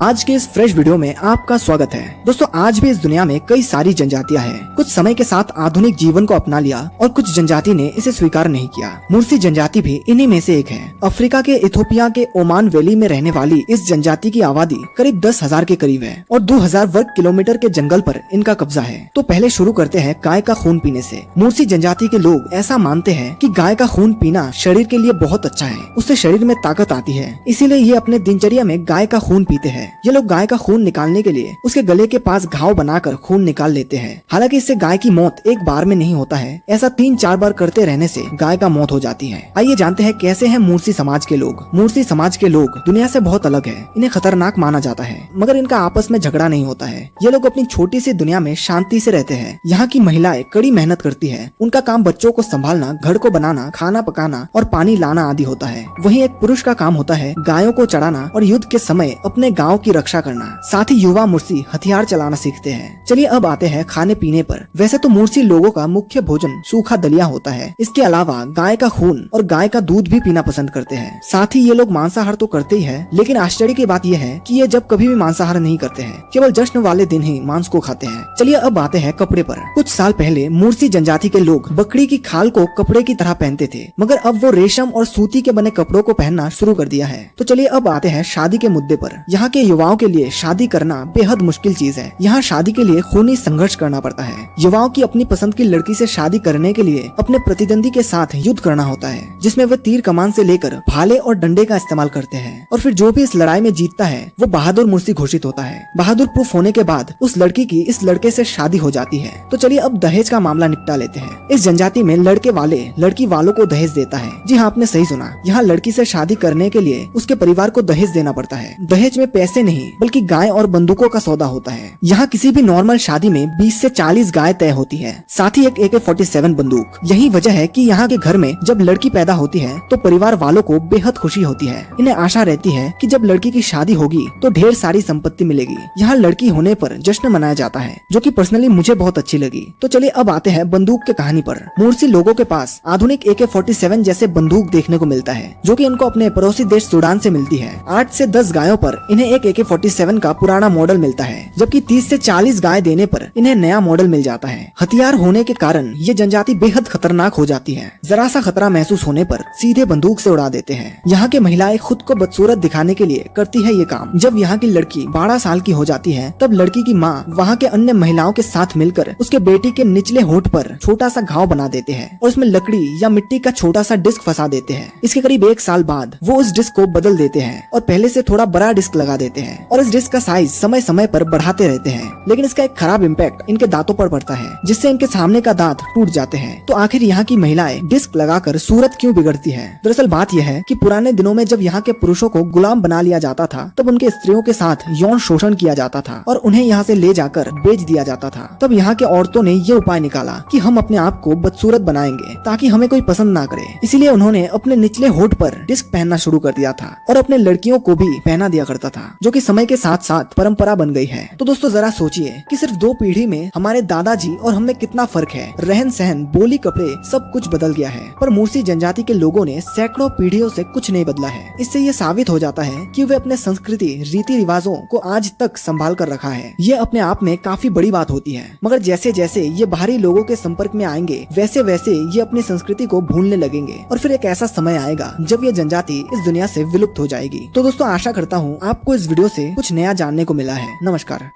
आज के इस फ्रेश वीडियो में आपका स्वागत है। दोस्तों, आज भी इस दुनिया में कई सारी जनजातियां हैं। कुछ समय के साथ आधुनिक जीवन को अपना लिया और कुछ जनजाति ने इसे स्वीकार नहीं किया। मुर्सी जनजाति भी इन्हीं में से एक है। अफ्रीका के इथोपिया के ओमान वैली में रहने वाली इस जनजाति की आबादी करीब 10,000 के करीब है और 2000 वर्ग किलोमीटर के जंगल पर इनका कब्जा है। तो पहले शुरू करते हैं गाय का खून पीने से। मुर्सी जनजाति के लोग ऐसा मानते हैं कि गाय का खून पीना शरीर के लिए बहुत अच्छा है, उससे शरीर में ताकत आती है, इसीलिए ये अपने दिनचर्या में गाय का खून पीते हैं। ये लोग गाय का खून निकालने के लिए उसके गले के पास घाव बनाकर खून निकाल लेते हैं। हालांकि इससे गाय की मौत एक बार में नहीं होता है, ऐसा 3-4 बार करते रहने से गाय का मौत हो जाती है। आइए जानते हैं कैसे हैं मुर्सी समाज के लोग। मुर्सी समाज के लोग दुनिया से बहुत अलग है। इन्हें खतरनाक माना जाता है, मगर इनका आपस में झगड़ा नहीं होता है। ये लोग अपनी छोटी सी दुनिया में शांति से रहते हैं। यहाँ की महिलाएं कड़ी मेहनत करती है। उनका काम बच्चों को संभालना, घर को बनाना, खाना पकाना और पानी लाना आदि होता है। वहीं एक पुरुष का काम होता है गायों को चराना और युद्ध के समय अपने गाँव की रक्षा करना। साथ ही युवा मुर्सी हथियार चलाना सीखते हैं। चलिए अब आते हैं खाने पीने पर। वैसे तो मुर्सी लोगों का मुख्य भोजन सूखा दलिया होता है। इसके अलावा गाय का खून और गाय का दूध भी पीना पसंद करते हैं। साथ ही ये लोग मांसाहार तो करते ही है, लेकिन आश्चर्य की बात यह है कि ये जब कभी भी मांसाहार नहीं करते हैं, केवल जश्न वाले दिन ही मांस को खाते हैं। चलिए अब आते हैं कपड़े पर। कुछ साल पहले मुर्सी जनजाति के लोग बकरी की खाल को कपड़े की तरह पहनते थे, मगर अब वो रेशम और सूती के बने कपड़ों को पहनना शुरू कर दिया है। तो चलिए अब आते हैं शादी के मुद्दे पर। यहाँ के युवाओं के लिए शादी करना बेहद मुश्किल चीज है। यहाँ शादी के लिए खूनी संघर्ष करना पड़ता है। युवाओं की अपनी पसंद की लड़की से शादी करने के लिए अपने प्रतिद्वंदी के साथ युद्ध करना होता है, जिसमें वे तीर कमान से लेकर भाले और डंडे का इस्तेमाल करते हैं। और फिर जो भी इस लड़ाई में जीतता है वो बहादुर मुर्सी घोषित होता है। बहादुर प्रूफ होने के बाद उस लड़की की इस लड़के से शादी हो जाती है। तो चलिए अब दहेज का मामला निपटा लेते हैं। इस जनजाति में लड़के वाले लड़की वालों को दहेज देता है। जी हाँ, आपने सही सुना। यहाँ लड़की से शादी करने के लिए उसके परिवार को दहेज देना पड़ता है। दहेज में पैसे नहीं बल्कि गाय और बंदूकों का सौदा होता है। यहाँ किसी भी नॉर्मल शादी में 20 से 40 गाय तय होती है, साथ ही एक AK-47 बंदूक। यही वजह है कि यहाँ के घर में जब लड़की पैदा होती है तो परिवार वालों को बेहद खुशी होती है। इन्हें आशा रहती है कि जब लड़की की शादी होगी तो ढेर सारी संपत्ति मिलेगी। यहाँ लड़की होने पर जश्न मनाया जाता है, जो कि पर्सनली मुझे बहुत अच्छी लगी। तो चलिए अब आते हैं बंदूक के कहानी पर। मुर्सी लोगों के पास आधुनिक AK-47 जैसे बंदूक देखने को मिलता है, जो कि इनको अपने पड़ोसी देश सूडान से मिलती है। 8 से 10 गायों पर इन्हें एक AK-47 का पुराना मॉडल मिलता है, जबकि 30 से 40 गाय देने पर इन्हें नया मॉडल मिल जाता है। हथियार होने के कारण ये जनजाति बेहद खतरनाक हो जाती है। जरा सा खतरा महसूस होने पर सीधे बंदूक से उड़ा देते हैं। यहाँ के महिलाएं खुद को बदसूरत दिखाने के लिए करती है ये काम। जब यहाँ की लड़की 12 साल की हो जाती है तब लड़की की माँ वहाँ के अन्य महिलाओं के साथ मिलकर उसके बेटी के निचले होंठ पर छोटा सा घाव बना देते हैं और उसमें लकड़ी या मिट्टी का छोटा सा डिस्क फंसा देते हैं। इसके करीब 1 साल बाद वो उस डिस्क को बदल देते हैं और पहले से थोड़ा बड़ा डिस्क लगा देते हैं और इस डिस्क का साइज समय समय पर बढ़ाते रहते हैं। लेकिन इसका एक खराब इम्पैक्ट इनके दांतों पर पड़ता है, जिससे इनके सामने का दांत टूट जाते हैं। तो आखिर यहाँ की महिलाएं डिस्क लगाकर सूरत क्यों बिगड़ती है? दरअसल बात यह है कि पुराने दिनों में जब यहाँ के पुरुषों को गुलाम बना लिया जाता था, तब उनके स्त्रियों के साथ यौन शोषण किया जाता था और उन्हें यहाँ से ले जाकर बेच दिया जाता था। तब यहाँ के औरतों ने ये उपाय निकाला कि हम अपने आप को बदसूरत बनाएंगे ताकि हमें कोई पसंद ना करे। इसीलिए उन्होंने अपने निचले होंठ पर डिस्क पहनना शुरू कर दिया था और अपने लड़कियों को भी पहना दिया करता था, जो कि समय के साथ साथ परंपरा बन गई है। तो दोस्तों जरा सोचिए कि सिर्फ 2 पीढ़ी में हमारे दादाजी और हम में कितना फर्क है। रहन सहन, बोली, कपड़े सब कुछ बदल गया है, पर मुर्सी जनजाति के लोगों ने सैकड़ों पीढ़ियों से कुछ नहीं बदला है। इससे ये साबित हो जाता है कि वे अपने संस्कृति, रीति रिवाजों को आज तक संभाल कर रखा है। ये अपने आप में काफी बड़ी बात होती है, मगर जैसे जैसे ये बाहरी लोगों के संपर्क में आएंगे वैसे वैसे ये अपनी संस्कृति को भूलने लगेंगे और फिर एक ऐसा समय आएगा जब ये जनजाति इस दुनिया से विलुप्त हो जाएगी। तो दोस्तों आशा करता हूँ आपको इस वीडियो से कुछ नया जानने को मिला है। नमस्कार।